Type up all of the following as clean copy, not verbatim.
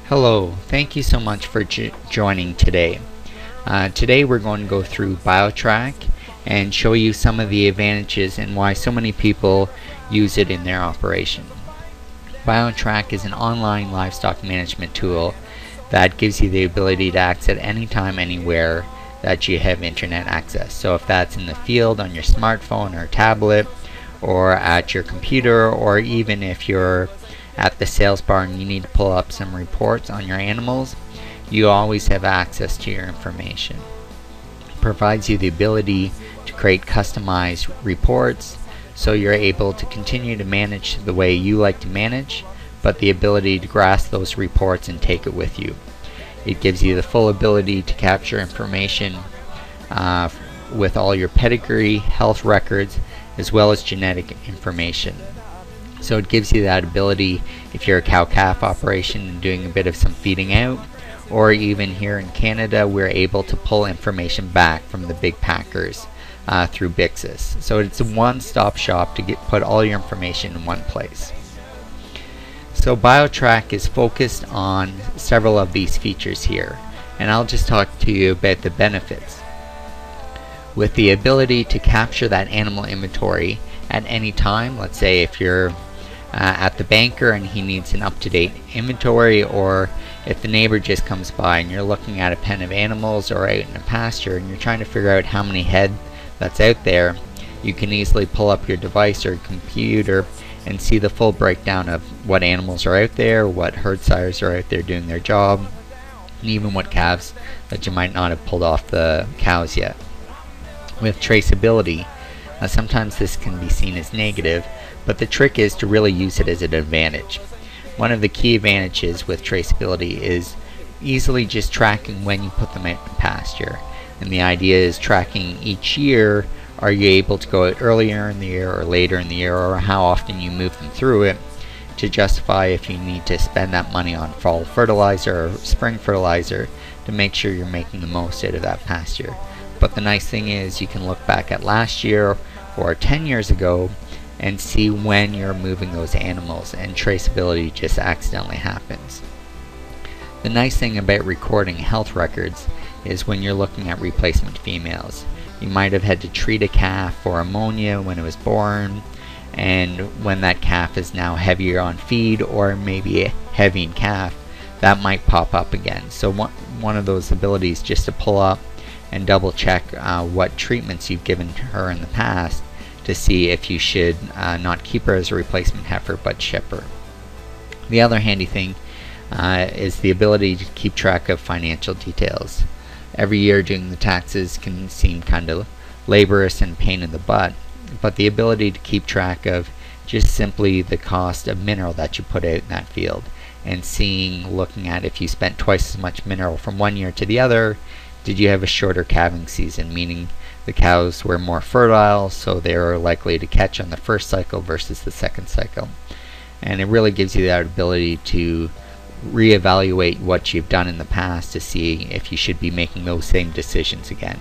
Hello, thank you so much for joining today. Today we're going to go through biotrack and show you some of the advantages and why so many people use it in their operation. Biotrack is an online livestock management tool that gives you the ability to access anytime, anywhere that you have internet access. So if that's in the field on your smartphone or tablet, or at your computer, or even if you're at the sales bar and you need to pull up some reports on your animals, you always have access to your information. It provides you the ability to create customized reports so you're able to continue to manage the way you like to manage, but the ability to grasp those reports and take it with you. It gives you the full ability to capture information with all your pedigree, health records, as well as genetic information. So it gives you that ability if you're a cow-calf operation and doing a bit of some feeding out, or even here in Canada we're able to pull information back from the big packers through Bixus. So it's a one-stop shop to put all your information in one place. So biotrack is focused on several of these features here, and I'll just talk to you about the benefits. With the ability to capture that animal inventory at any time, let's say if you're at the banker and he needs an up-to-date inventory, or if the neighbor just comes by and you're looking at a pen of animals or out in a pasture and you're trying to figure out how many head that's out there, you can easily pull up your device or computer and see the full breakdown of what animals are out there, what herd sires are out there doing their job, and even what calves that you might not have pulled off the cows yet. With traceability, sometimes this can be seen as negative, but the trick is to really use it as an advantage. One of the key advantages with traceability is easily just tracking when you put them out in pasture. And the idea is tracking each year, are you able to go out earlier in the year or later in the year, or how often you move them through it, to justify if you need to spend that money on fall fertilizer or spring fertilizer to make sure you're making the most out of that pasture. But the nice thing is you can look back at last year or 10 years ago and see when you're moving those animals, and traceability just accidentally happens. The nice thing about recording health records is when you're looking at replacement females. You might have had to treat a calf for ammonia when it was born, and when that calf is now heavier on feed or maybe a heavy in calf, that might pop up again. So one of those abilities just to pull up and double check what treatments you've given to her in the past to see if you should not keep her as a replacement heifer but ship her. The other handy thing is the ability to keep track of financial details. Every year doing the taxes can seem kind of laborious and pain in the butt, but the ability to keep track of just simply the cost of mineral that you put out in that field, and looking at if you spent twice as much mineral from one year to the other, did you have a shorter calving season, meaning the cows were more fertile, so they were likely to catch on the first cycle versus the second cycle. And it really gives you that ability to reevaluate what you've done in the past to see if you should be making those same decisions again.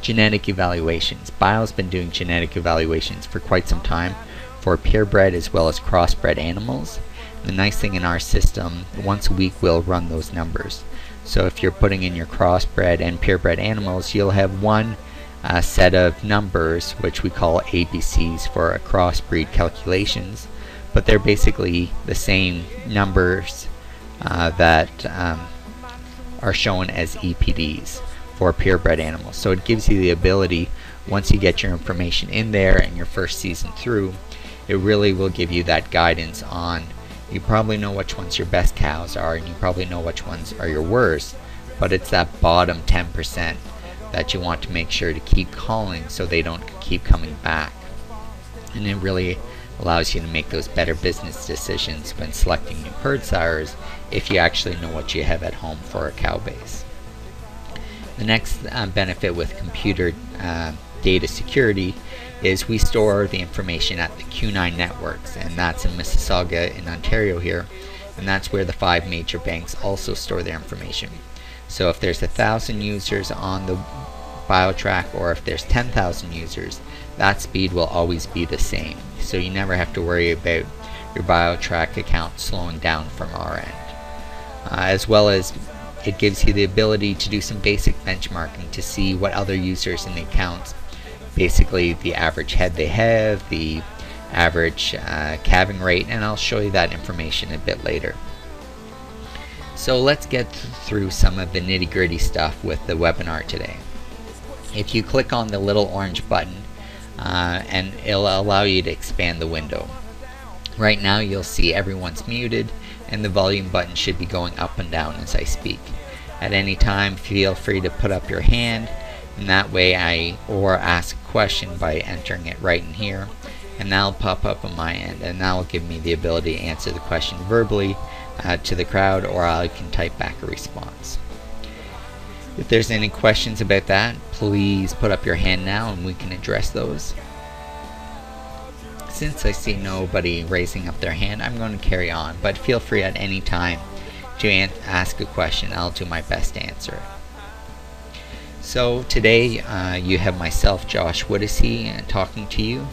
Genetic evaluations. Bio's been doing genetic evaluations for quite some time for purebred as well as crossbred animals. The nice thing in our system, once a week we'll run those numbers. So if you're putting in your crossbred and purebred animals, you'll have one set of numbers, which we call ABCs for crossbreed calculations, but they're basically the same numbers that are shown as EPDs for purebred animals. So it gives you the ability, once you get your information in there and your first season through, it really will give you that guidance on, you probably know which ones your best cows are and you probably know which ones are your worst, but it's that bottom 10% that you want to make sure to keep calling so they don't keep coming back. And it really allows you to make those better business decisions when selecting new herd sires if you actually know what you have at home for a cow base. The next benefit with computer data security is we store the information at the Q9 networks, and that's in Mississauga in Ontario here, and that's where the 5 major banks also store their information. So if there's 1,000 users on the biotrack, or if there's 10,000 users, that speed will always be the same. So you never have to worry about your biotrack account slowing down from our end. as well as it gives you the ability to do some basic benchmarking to see what other users in the accounts, basically the average head they have, the average calving rate, and I'll show you that information a bit later. So let's get through some of the nitty-gritty stuff with the webinar today. If you click on the little orange button, and it'll allow you to expand the window. Right now you'll see everyone's muted, and the volume button should be going up and down as I speak. At any time, feel free to put up your hand, and that way or ask a question by entering it right in here, and that'll pop up on my end, and that'll give me the ability to answer the question verbally to the crowd, or I can type back a response. If there's any questions about that, please put up your hand now and we can address those. Since I see nobody raising up their hand, I'm going to carry on, but feel free at any time to ask a question. I'll do my best to answer it. So today you have myself, Josh Woodisey, talking to you,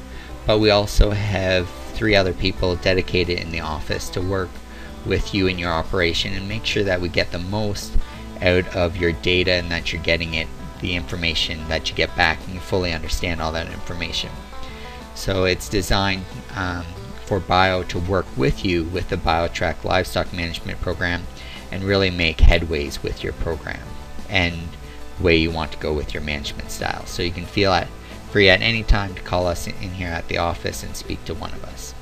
but we also have 3 other people dedicated in the office to work with you in your operation and make sure that we get the most out of your data and that you're getting the information that you get back and you fully understand all that information. So it's designed for Bio to work with you with the biotrack livestock management program and really make headways with your program and the way you want to go with your management style. So you can feel free at any time to call us in here at the office and speak to one of us.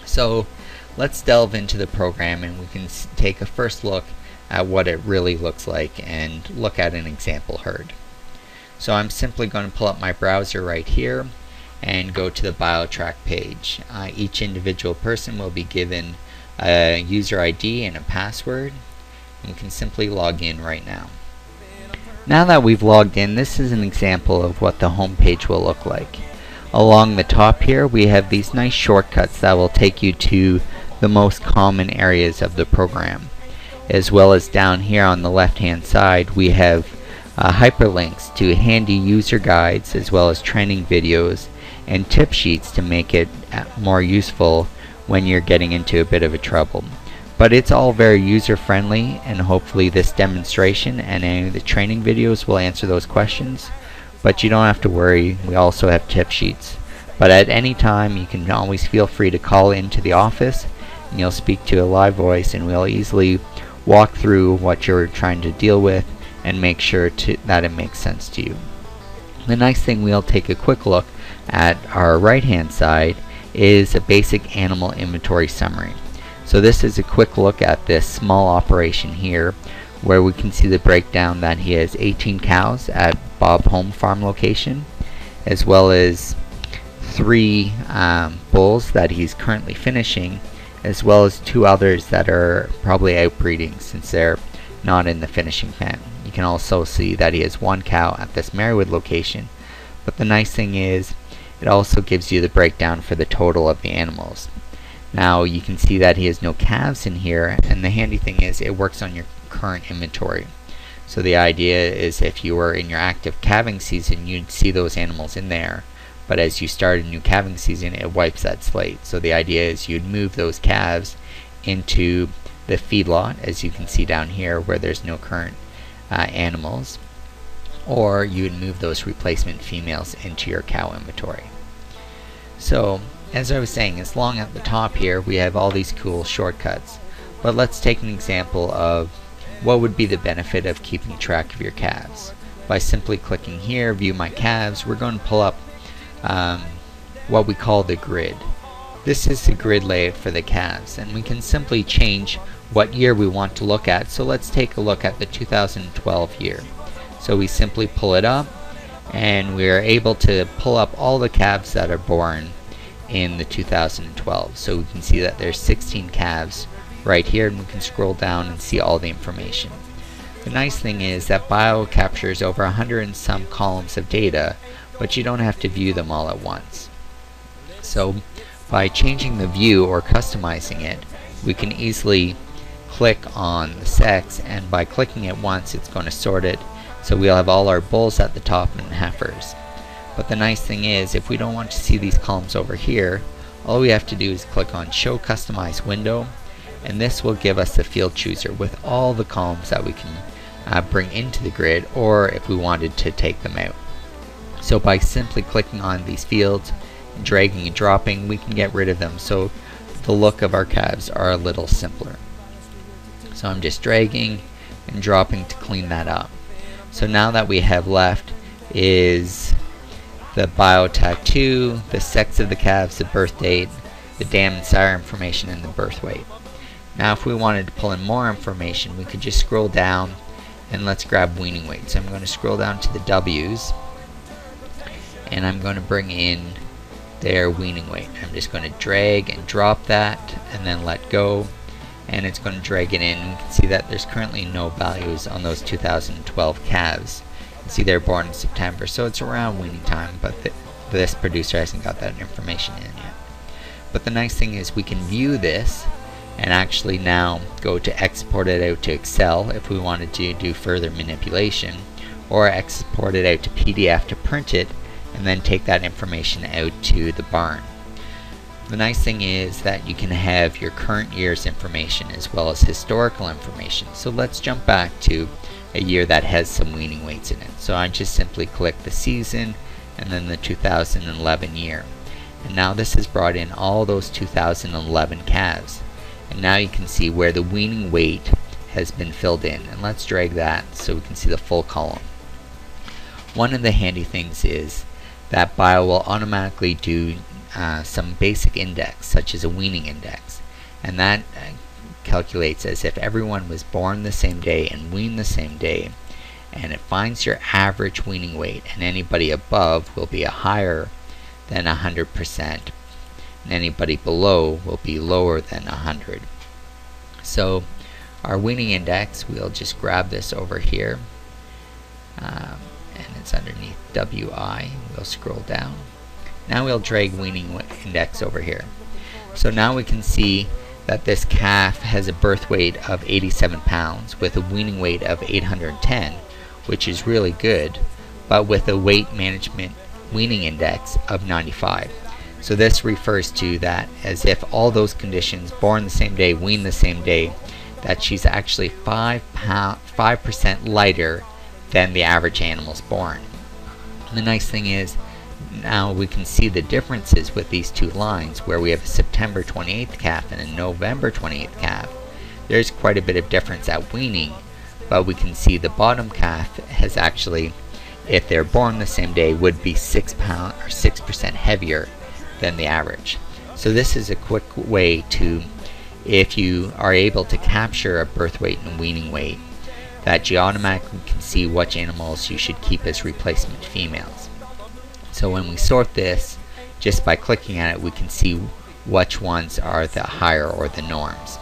So let's delve into the program and we can take a first look at what it really looks like and look at an example herd. So I'm simply going to pull up my browser right here and go to the biotrack page. Each individual person will be given a user ID and a password, and we can simply log in right now. Now that we've logged in, this is an example of what the home page will look like. Along the top here we have these nice shortcuts that will take you to the most common areas of the program. As well as down here on the left hand side we have hyperlinks to handy user guides as well as training videos and tip sheets to make it more useful when you're getting into a bit of a trouble. But it's all very user friendly, and hopefully this demonstration and any of the training videos will answer those questions. But you don't have to worry, we also have tip sheets. But at any time you can always feel free to call into the office and you'll speak to a live voice and we'll easily walk through what you're trying to deal with and make sure that it makes sense to you. The nice thing, we'll take a quick look at our right hand side is a basic animal inventory summary. So this is a quick look at this small operation here where we can see the breakdown that he has 18 cows at Bob Home Farm location, as well as 3 bulls that he's currently finishing, as well as 2 others that are probably outbreeding since they're not in the finishing pen. You can also see that he has 1 cow at this Marywood location, but the nice thing is it also gives you the breakdown for the total of the animals. Now you can see that he has no calves in here, and the handy thing is it works on your current inventory. So the idea is if you were in your active calving season, you'd see those animals in there, but as you start a new calving season it wipes that slate. So the idea is you'd move those calves into the feedlot, as you can see down here where there's no current animals, or you would move those replacement females into your cow inventory. So as I was saying, it's long at the top here we have all these cool shortcuts, but let's take an example of what would be the benefit of keeping track of your calves. By simply clicking here, view my calves, we're going to pull up what we call the grid. This is the grid layout for the calves, and we can simply change what year we want to look at. So let's take a look at the 2012 year. So we simply pull it up and we are able to pull up all the calves that are born in the 2012. So we can see that there's 16 calves right here, and we can scroll down and see all the information. The nice thing is that Bio captures over 100 and some columns of data, but you don't have to view them all at once. So by changing the view or customizing it, we can easily click on the sex, and by clicking it once it's going to sort it. So we'll have all our bulls at the top and heifers. But the nice thing is, if we don't want to see these columns over here, all we have to do is click on Show Customize Window, and this will give us the field chooser with all the columns that we can bring into the grid, or if we wanted to take them out. So by simply clicking on these fields, dragging and dropping, we can get rid of them, so the look of our calves are a little simpler. So I'm just dragging and dropping to clean that up. So now that we have left is the biotrack 2, the sex of the calves, the birth date, the dam and sire information, and the birth weight. Now if we wanted to pull in more information, we could just scroll down and let's grab weaning weight. So I'm going to scroll down to the W's and I'm going to bring in their weaning weight. I'm just going to drag and drop that and then let go, and it's going to drag it in. You can see that there's currently no values on those 2012 calves. You can see they're born in September, so it's around weaning time, but this producer hasn't got that information in yet. But the nice thing is we can view this and actually now go to export it out to Excel if we wanted to do further manipulation, or export it out to PDF to print it and then take that information out to the barn. The nice thing is that you can have your current year's information as well as historical information. So let's jump back to a year that has some weaning weights in it. So I just simply click the season and then the 2011 year. And now this has brought in all those 2011 calves. And now you can see where the weaning weight has been filled in. And let's drag that so we can see the full column. One of the handy things is that Bio will automatically do some basic index, such as a weaning index, and that calculates as if everyone was born the same day and weaned the same day, and it finds your average weaning weight, and anybody above will be higher than 100%, and anybody below will be lower than 100. So our weaning index, we'll just grab this over here, and it's underneath WI. We'll scroll down. Now we'll drag weaning index over here. So now we can see that this calf has a birth weight of 87 pounds with a weaning weight of 810, which is really good, but with a weight management weaning index of 95. So this refers to that as if all those conditions, born the same day, weaned the same day, that she's actually 5% lighter than the average animals born. And the nice thing is, now we can see the differences with these two lines, where we have a September 28th calf and a November 28th calf. There's quite a bit of difference at weaning, but we can see the bottom calf has actually, if they're born the same day, would be 6% heavier than the average. So this is a quick way to, if you are able to capture a birth weight and weaning weight, that you automatically can see which animals you should keep as replacement females. So when we sort this, just by clicking at it, we can see which ones are the higher or the norms.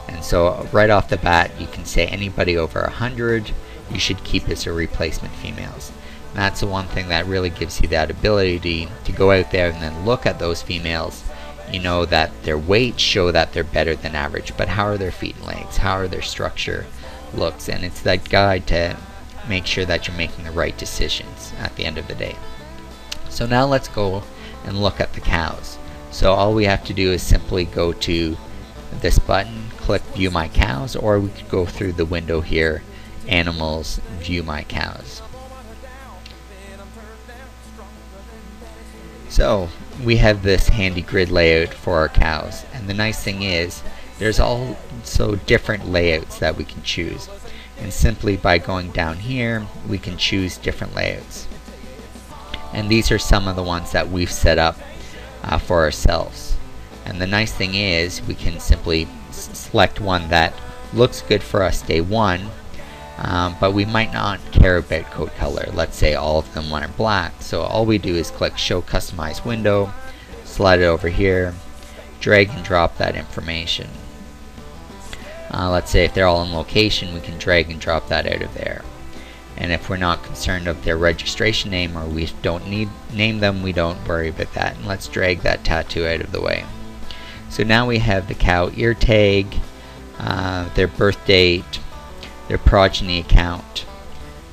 And so right off the bat, you can say anybody over 100 you should keep as a replacement females. And that's the one thing that really gives you that ability to go out there and then look at those females. You know that their weights show that they're better than average, but how are their feet and legs? How are their structure looks? And it's that guide to make sure that you're making the right decisions at the end of the day. So now let's go and look at the cows. So all we have to do is simply go to this button, click View My Cows, or we could go through the window here, Animals, View My Cows. So we have this handy grid layout for our cows, and the nice thing is there's also different layouts that we can choose, and simply by going down here we can choose different layouts. And these are some of the ones that we've set up for ourselves. And the nice thing is we can simply select one that looks good for us day one, but we might not care about coat color. Let's say all of them are black. So all we do is click Show Customize Window, slide it over here, drag and drop that information. Let's say if they're all in location, we can drag and drop that out of there. And if we're not concerned of their registration name, or we don't need name them, we don't worry about that. And let's drag that tattoo out of the way. So now we have the cow ear tag, their birth date, their progeny account.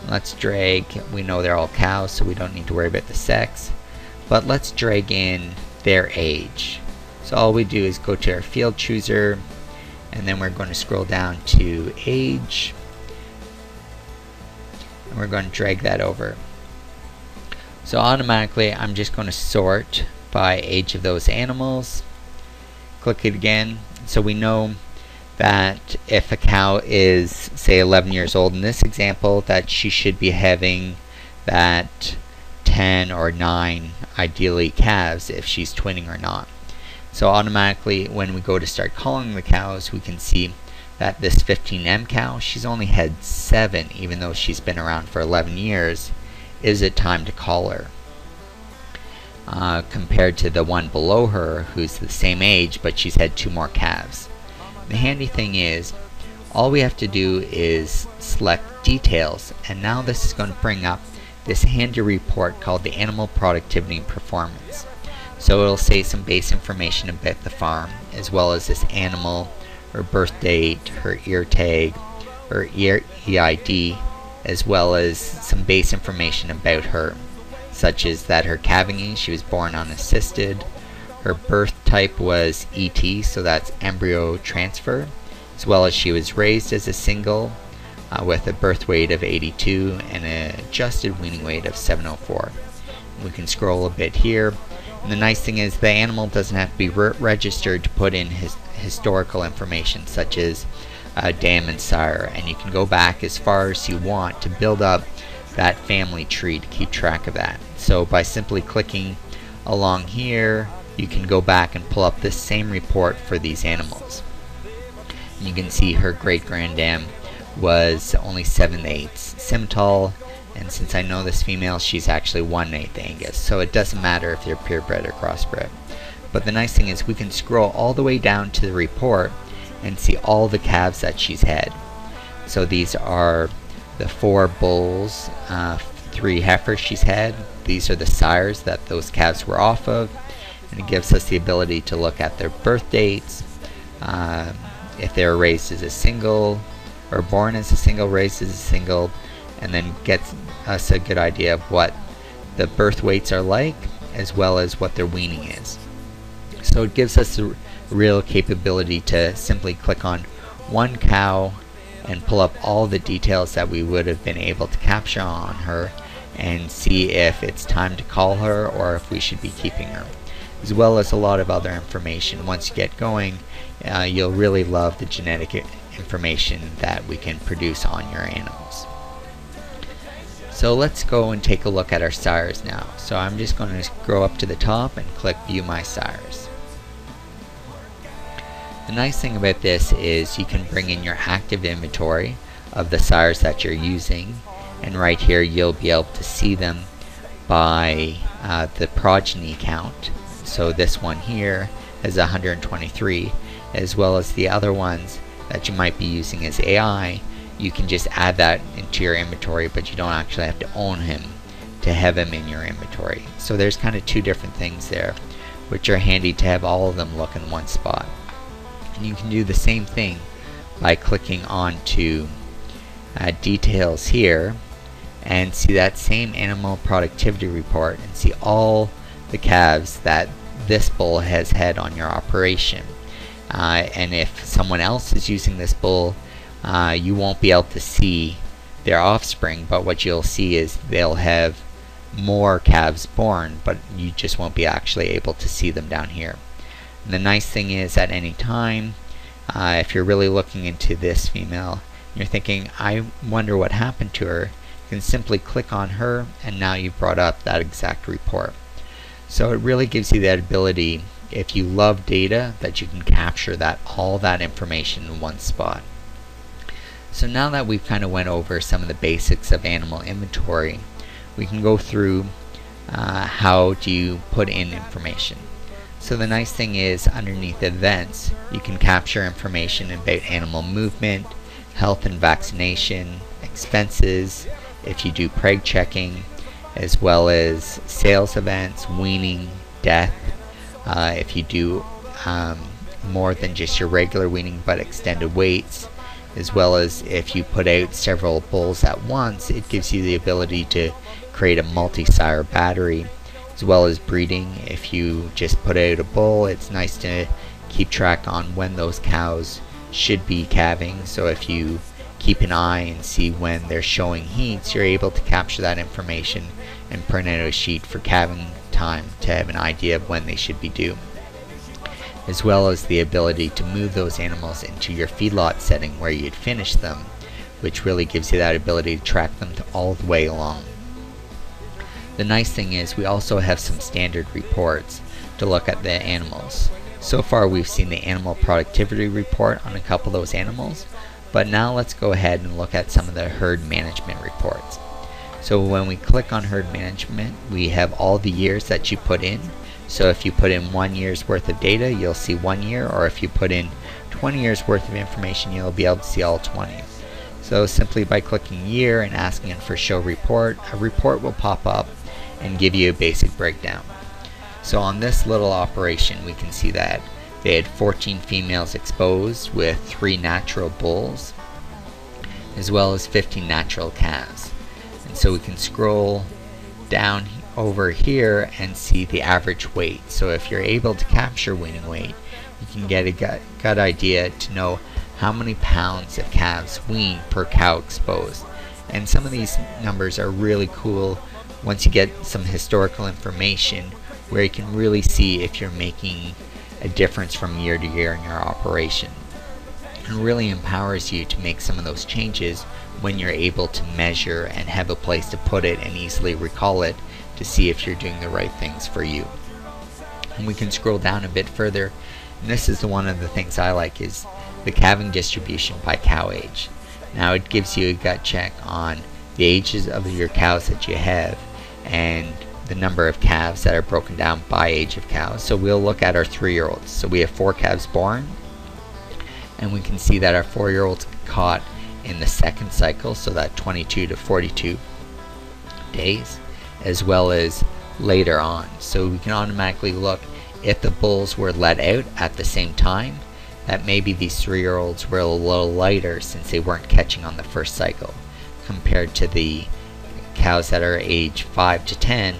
Let's drag, we know they're all cows, so we don't need to worry about the sex. But let's drag in their age. So all we do is go to our field chooser, and then we're going to scroll down to age, and we're going to drag that over. So automatically I'm just going to sort by age of those animals. Click it again. So we know that if a cow is, say, 11 years old in this example, that she should be having that 10 or 9 ideally calves if she's twinning or not. So automatically when we go to start calling the cows, we can see that this 15M cow, she's only had 7 even though she's been around for 11 years. Is it time to call her? Compared to the one below her who's the same age but she's had 2 more calves. The handy thing is all we have to do is select details, and now this is going to bring up this handy report called the Animal Productivity and Performance. So it'll say some base information about the farm, as well as this animal, her birth date, her ear tag, her EID, as well as some base information about her, such as that her calving age, she was born unassisted, her birth type was ET, so that's embryo transfer, as well as she was raised as a single with a birth weight of 82 and an adjusted weaning weight of 704. We can scroll a bit here, and the nice thing is the animal doesn't have to be registered to put in his historical information such as dam and sire, and you can go back as far as you want to build up that family tree to keep track of that. So by simply clicking along here, you can go back and pull up this same report for these animals. And you can see her great granddam was only 7/8 Simmental, and since I know this female, she's actually 1/8 Angus, so it doesn't matter if they're purebred or crossbred. But the nice thing is we can scroll all the way down to the report and see all the calves that she's had. So these are the 4 bulls, 3 heifers she's had. These are the sires that those calves were off of, and it gives us the ability to look at their birth dates, if they were raised as a single, or born as a single, raised as a single, and then gets us a good idea of what the birth weights are like, as well as what their weaning is. So it gives us the real capability to simply click on one cow and pull up all the details that we would have been able to capture on her and see if it's time to call her or if we should be keeping her, as well as a lot of other information. Once you get going, you'll really love the genetic information that we can produce on your animals. So let's go and take a look at our sires now. So I'm just going to scroll up to the top and click View My Sires. The nice thing about this is you can bring in your active inventory of the sires that you're using, and right here you'll be able to see them by the progeny count. So this one here has 123, as well as the other ones that you might be using as AI. You can just add that into your inventory, but you don't actually have to own him to have him in your inventory. So there's kind of 2 different things there, which are handy to have all of them look in one spot. And you can do the same thing by clicking on to details here and see that same animal productivity report and see all the calves that this bull has had on your operation. And if someone else is using this bull, you won't be able to see their offspring, but what you'll see is they'll have more calves born, but you just won't be actually able to see them down here. And the nice thing is at any time, if you're really looking into this female, you're thinking, I wonder what happened to her, you can simply click on her and now you've brought up that exact report. So it really gives you that ability, if you love data, that you can capture all that information in one spot. So now that we've kind of went over some of the basics of animal inventory, we can go through how do you put in information. So the nice thing is underneath events, you can capture information about animal movement, health and vaccination, expenses, if you do preg checking, as well as sales events, weaning, death, if you do more than just your regular weaning but extended weights, as well as if you put out several bulls at once, it gives you the ability to create a multi-sire battery, as well as breeding. If you just put out a bull, it's nice to keep track on when those cows should be calving. So if you keep an eye and see when they're showing heats, you're able to capture that information and print out a sheet for calving time to have an idea of when they should be due, as well as the ability to move those animals into your feedlot setting where you'd finish them, which really gives you that ability to track them all the way along. The nice thing is we also have some standard reports to look at the animals. So far we've seen the animal productivity report on a couple of those animals, but now let's go ahead and look at some of the herd management reports. So when we click on herd management, we have all the years that you put in. So if you put in 1 year's worth of data, you'll see 1 year, or if you put in 20 years worth of information, you'll be able to see all 20. So simply by clicking year and asking it for show report, a report will pop up and give you a basic breakdown. So on this little operation, we can see that they had 14 females exposed with 3 natural bulls, as well as 15 natural calves. And so we can scroll down over here and see the average weight. So if you're able to capture weaning weight, you can get a gut idea to know how many pounds of calves wean per cow exposed. And some of these numbers are really cool once you get some historical information where you can really see if you're making a difference from year to year in your operation. It really empowers you to make some of those changes when you're able to measure and have a place to put it and easily recall it to see if you're doing the right things for you. And we can scroll down a bit further, and this is one of the things I like, is the calving distribution by cow age. Now it gives you a gut check on the ages of your cows that you have and the number of calves that are broken down by age of cows. So we'll look at our 3-year-olds. So we have 4 calves born, and we can see that our 4-year-olds caught in the second cycle, so that 22 to 42 days, as well as later on. So we can automatically look if the bulls were let out at the same time, that maybe these 3-year-olds were a little lighter since they weren't catching on the first cycle, compared to the cows that are age 5 to 10,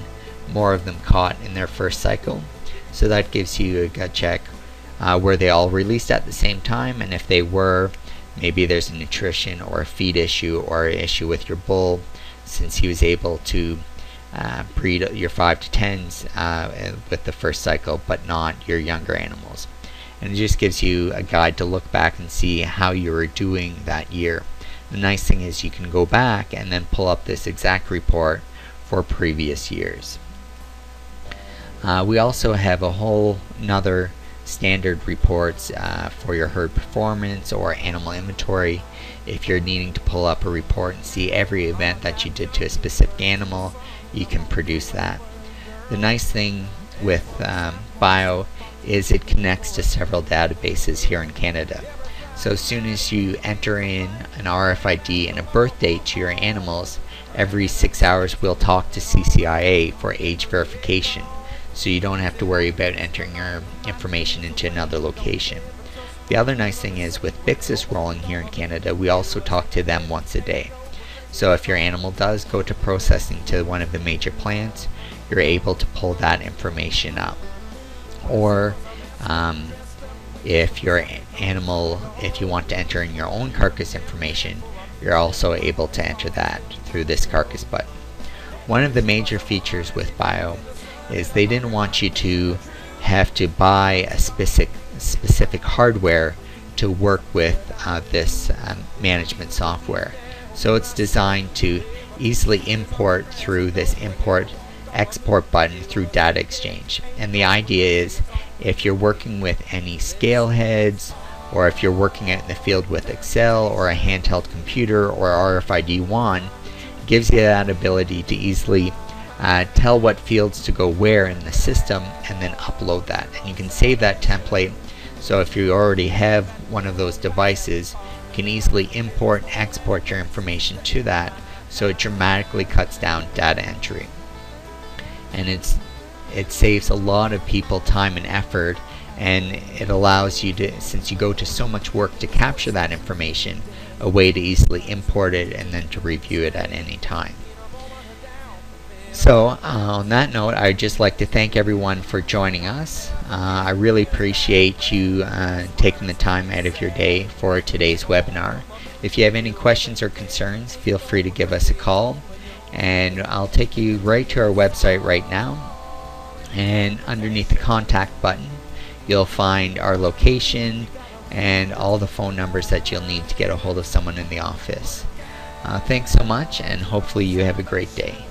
more of them caught in their first cycle. So that gives you a gut check. Were they all released at the same time? And if they were, maybe there's a nutrition or a feed issue or an issue with your bull, since he was able to breed your 5 to 10s with the first cycle, but not your younger animals. And it just gives you a guide to look back and see how you were doing that year. The nice thing is you can go back and then pull up this exact report for previous years. We also have a whole nother standard reports for your herd performance or animal inventory. If you're needing to pull up a report and see every event that you did to a specific animal, you can produce that. The nice thing with Bio is it connects to several databases here in Canada. So as soon as you enter in an RFID and a birth date to your animals, every 6 hours we'll talk to CCIA for age verification. So you don't have to worry about entering your information into another location. The other nice thing is with Bixus rolling here in Canada, we also talk to them once a day. So if your animal does go to processing to one of the major plants, you're able to pull that information up. Or if your animal, if you want to enter in your own carcass information, you're also able to enter that through this carcass button. One of the major features with Bio is they didn't want you to have to buy a specific hardware to work with this management software. So it's designed to easily import through this import-export button through data exchange. And the idea is if you're working with any scale heads, or if you're working out in the field with Excel or a handheld computer or RFID wand, it gives you that ability to easily tell what fields to go where in the system and then upload that. And you can save that template, so if you already have one of those devices, you can easily import and export your information to that, so it dramatically cuts down data entry. And it saves a lot of people time and effort, and it allows you to, since you go to so much work to capture that information, a way to easily import it and then to review it at any time. So on that note, I'd just like to thank everyone for joining us. I really appreciate you taking the time out of your day for today's webinar. If you have any questions or concerns, feel free to give us a call, and I'll take you right to our website right now. And underneath the contact button, you'll find our location and all the phone numbers that you'll need to get a hold of someone in the office. Thanks so much, and hopefully you have a great day.